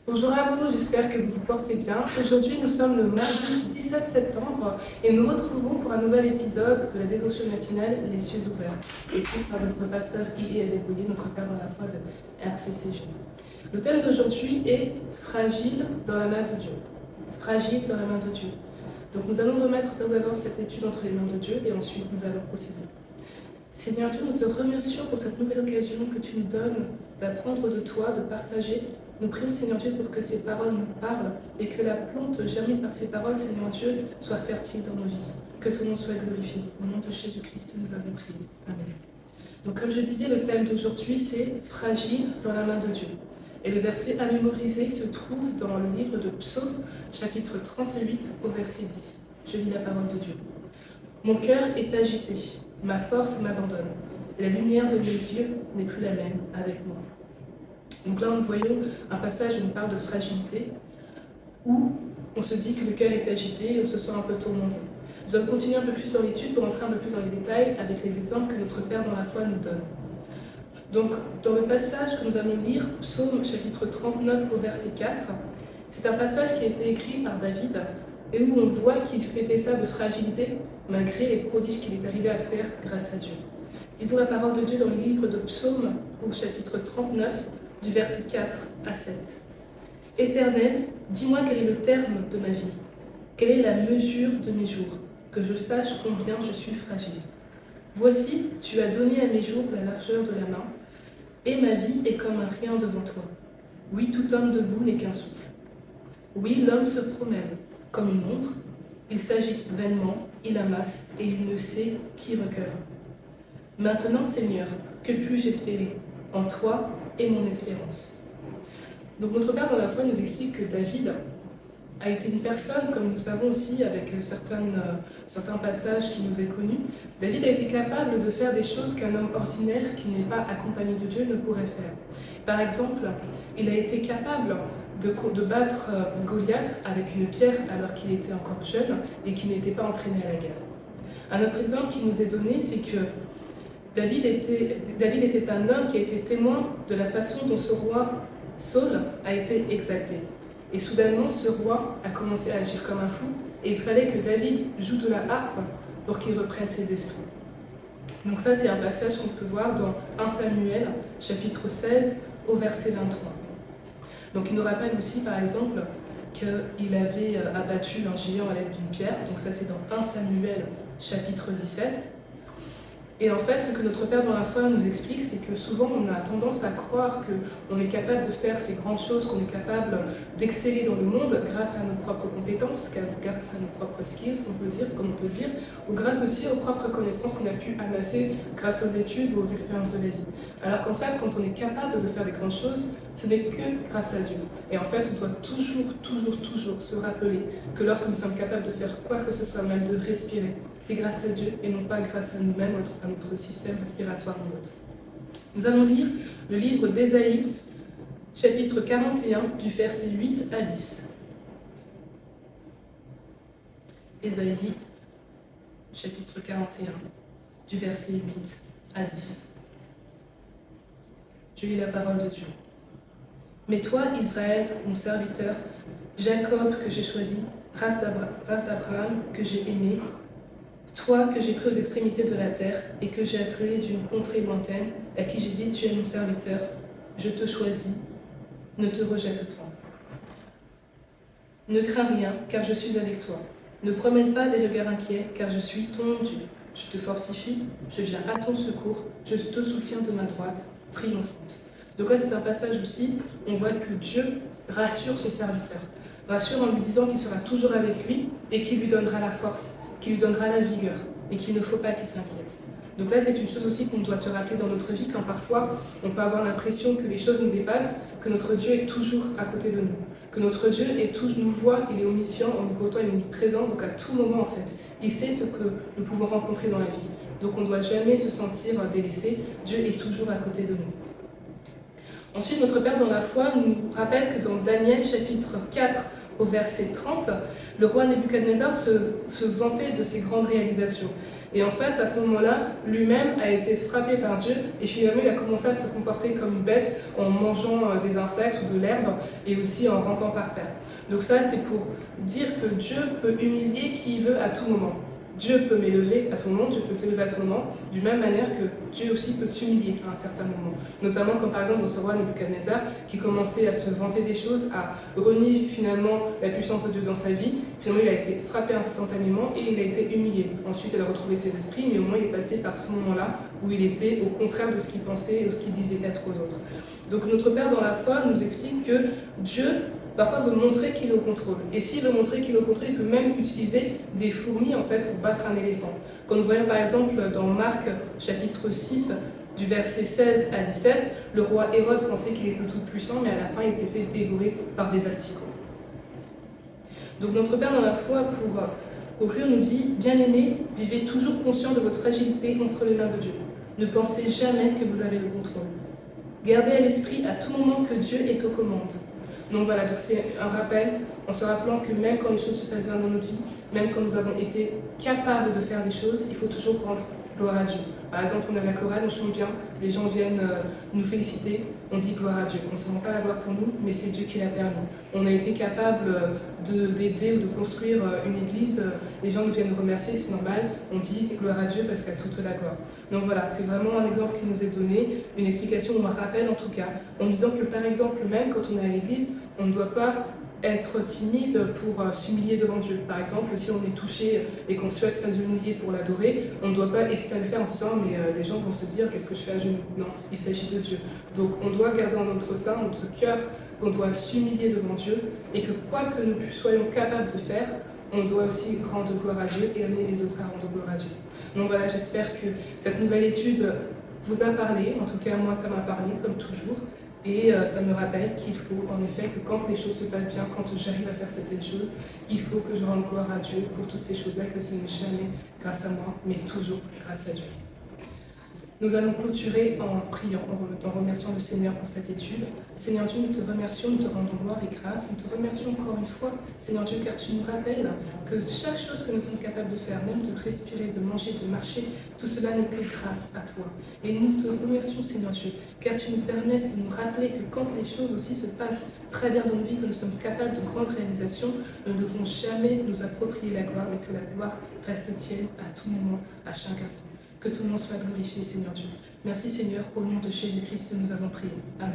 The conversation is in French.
Bonjour à vous, j'espère que vous vous portez bien. Aujourd'hui, nous sommes le mardi 17 septembre et nous nous retrouvons pour un nouvel épisode de la dévotion matinale Les cieux ouverts, écrite par notre pasteur I.E. Adeboye, notre père dans la foi de RCCG. Le thème d'aujourd'hui est fragile dans la main de Dieu. Fragile dans la main de Dieu. Donc nous allons remettre d'abord cette étude entre les mains de Dieu et ensuite nous allons procéder. Seigneur Dieu, nous te remercions pour cette nouvelle occasion que tu nous donnes d'apprendre de toi, de partager. Nous prions, Seigneur Dieu, pour que ces paroles nous parlent et que la plante germée par ces paroles, Seigneur Dieu, soit fertile dans nos vies. Que ton nom soit glorifié. Au nom de Jésus-Christ, nous avons prié. Amen. Donc, comme je disais, le thème d'aujourd'hui, c'est « Fragile dans la main de Dieu ». Et le verset à mémoriser se trouve dans le livre de Psaume, chapitre 38, au verset 10. Je lis la parole de Dieu. « Mon cœur est agité, ma force m'abandonne. La lumière de mes yeux n'est plus la même avec moi. » Donc là, nous voyons un passage où on parle de fragilité, où on se dit que le cœur est agité et on se sent un peu tourmenté. Nous allons continuer un peu plus dans l'étude pour entrer un peu plus dans les détails avec les exemples que notre Père dans la foi nous donne. Donc, dans le passage que nous allons lire, Psaume chapitre 39 au verset 4, c'est un passage qui a été écrit par David et où on voit qu'il fait état de fragilité malgré les prodiges qu'il est arrivé à faire grâce à Dieu. Lisons la parole de Dieu dans le livre de Psaume au chapitre 39, du verset 4 à 7. « Éternel, dis-moi quel est le terme de ma vie, quelle est la mesure de mes jours, que je sache combien je suis fragile. Voici, tu as donné à mes jours la largeur de la main, et ma vie est comme un rien devant toi. Oui, tout homme debout n'est qu'un souffle. Oui, l'homme se promène comme une montre, il s'agite vainement, il amasse, et il ne sait qui recueille. Maintenant, Seigneur, que puis-je espérer? En toi est mon espérance. » Donc notre Père dans la foi nous explique que David a été une personne, comme nous savons aussi avec certains passages qui nous est connu, David a été capable de faire des choses qu'un homme ordinaire qui n'est pas accompagné de Dieu ne pourrait faire. Par exemple, il a été capable de battre Goliath avec une pierre alors qu'il était encore jeune et qu'il n'était pas entraîné à la guerre. Un autre exemple qui nous est donné, c'est que David était un homme qui a été témoin de la façon dont ce roi Saul a été exalté. Et soudainement, ce roi a commencé à agir comme un fou et il fallait que David joue de la harpe pour qu'il reprenne ses esprits. Donc ça, c'est un passage qu'on peut voir dans 1 Samuel, chapitre 16, au verset 23. Donc il nous rappelle aussi, par exemple, qu'il avait abattu un géant à l'aide d'une pierre. Donc ça, c'est dans 1 Samuel, chapitre 17. Et en fait, ce que notre Père dans la foi nous explique, c'est que souvent on a tendance à croire qu'on est capable de faire ces grandes choses, qu'on est capable d'exceller dans le monde grâce à nos propres compétences, grâce à nos propres skills, comme on peut dire, ou grâce aussi aux propres connaissances qu'on a pu amasser grâce aux études ou aux expériences de la vie. Alors qu'en fait, quand on est capable de faire des grandes choses, ce n'est que grâce à Dieu. Et en fait, on doit toujours se rappeler que lorsque nous sommes capables de faire quoi que ce soit, même de respirer, c'est grâce à Dieu et non pas grâce à nous-mêmes, à notre système respiratoire ou autre. Nous allons lire le livre d'Ésaïe, chapitre 41, du verset 8 à 10. Ésaïe, chapitre 41, du verset 8 à 10. Je lis la parole de Dieu. « Mais toi, Israël, mon serviteur, Jacob que j'ai choisi, race d'Abraham que j'ai aimé, toi que j'ai pris aux extrémités de la terre et que j'ai appelé d'une contrée lointaine, à qui j'ai dit, tu es mon serviteur, je te choisis, ne te rejette point. Ne crains rien, car je suis avec toi. Ne promène pas des regards inquiets, car je suis ton Dieu. Je te fortifie, je viens à ton secours, je te soutiens de ma droite, triomphante. » Donc là, c'est un passage aussi, on voit que Dieu rassure son serviteur. Rassure en lui disant qu'il sera toujours avec lui et qu'il lui donnera la force, qu'il lui donnera la vigueur et qu'il ne faut pas qu'il s'inquiète. Donc là, c'est une chose aussi qu'on doit se rappeler dans notre vie quand parfois on peut avoir l'impression que les choses nous dépassent, que notre Dieu est toujours à côté de nous, que notre Dieu nous voit, il est omniscient, omnipotent, il est présent, donc à tout moment en fait, il sait ce que nous pouvons rencontrer dans la vie. Donc on ne doit jamais se sentir délaissé, Dieu est toujours à côté de nous. Ensuite, notre Père dans la foi nous rappelle que dans Daniel chapitre 4 au verset 30, le roi Nebuchadnezzar se vantait de ses grandes réalisations. Et en fait, à ce moment-là, lui-même a été frappé par Dieu et finalement il a commencé à se comporter comme une bête en mangeant des insectes ou de l'herbe et aussi en rampant par terre. Donc ça, c'est pour dire que Dieu peut humilier qui il veut à tout moment. Dieu peut m'élever à tout moment, Dieu peut t'élever à tout moment, d'une même manière que Dieu aussi peut t'humilier à un certain moment. Notamment comme par exemple ce roi Nebuchadnezzar qui commençait à se vanter des choses, à renier finalement la puissance de Dieu dans sa vie. Finalement il a été frappé instantanément et il a été humilié. Ensuite il a retrouvé ses esprits, mais au moins il est passé par ce moment-là où il était au contraire de ce qu'il pensait et de ce qu'il disait être aux autres. Donc notre Père dans la foi nous explique que Dieu parfois veut montrer qu'il est au contrôle. Et s'il veut montrer qu'il est au contrôle, il peut même utiliser des fourmis en fait pour battre un éléphant. Comme nous voyons par exemple dans Marc chapitre 6, du verset 16 à 17, le roi Hérode pensait qu'il était tout puissant, mais à la fin il s'est fait dévorer par des asticots. Donc notre Père dans la foi, pour conclure, nous dit « Bien-aimés, vivez toujours conscient de votre fragilité entre les mains de Dieu. Ne pensez jamais que vous avez le contrôle. Gardez à l'esprit à tout moment que Dieu est aux commandes. » Donc voilà, donc c'est un rappel en se rappelant que même quand les choses se passent bien dans notre vie, même quand nous avons été capables de faire des choses, il faut toujours rendre gloire à Dieu. Par exemple, on a la chorale, on chante bien, les gens viennent nous féliciter, on dit gloire à Dieu. On ne se rend pas la gloire pour nous, mais c'est Dieu qui l'a permis. On a été capable d'aider ou de construire une église, les gens nous viennent nous remercier, c'est normal, on dit gloire à Dieu parce qu'à toute la gloire. Donc voilà, c'est vraiment un exemple qui nous est donné, une explication ou un rappel en tout cas, en nous disant que par exemple, même quand on est à l'église, on ne doit pas être timide pour s'humilier devant Dieu. Par exemple, si on est touché et qu'on souhaite s'agenouiller pour l'adorer, on ne doit pas hésiter à le faire en se disant « mais les gens vont se dire qu'est-ce que je fais à genoux ?» Non, il s'agit de Dieu. Donc on doit garder en notre sein, notre cœur, qu'on doit s'humilier devant Dieu et que quoi que nous soyons capables de faire, on doit aussi rendre gloire à Dieu et amener les autres à rendre gloire à Dieu. Donc voilà, j'espère que cette nouvelle étude vous a parlé. En tout cas, moi, ça m'a parlé, comme toujours. Et ça me rappelle qu'il faut en effet que quand les choses se passent bien, quand j'arrive à faire certaines choses, il faut que je rende gloire à Dieu pour toutes ces choses-là, que ce n'est jamais grâce à moi, mais toujours grâce à Dieu. Nous allons clôturer en priant, en remerciant le Seigneur pour cette étude. Seigneur Dieu, nous te remercions, nous te rendons gloire et grâce. Nous te remercions encore une fois, Seigneur Dieu, car tu nous rappelles que chaque chose que nous sommes capables de faire, même de respirer, de manger, de marcher, tout cela n'est que grâce à toi. Et nous te remercions, Seigneur Dieu, car tu nous permets de nous rappeler que quand les choses aussi se passent très bien dans nos vies, que nous sommes capables de grandes réalisations, nous ne devons jamais nous approprier la gloire, mais que la gloire reste tienne à tout moment, à chaque instant. Que ton nom soit glorifié, Seigneur Dieu. Merci, Seigneur, au nom de Jésus-Christ, nous avons prié. Amen.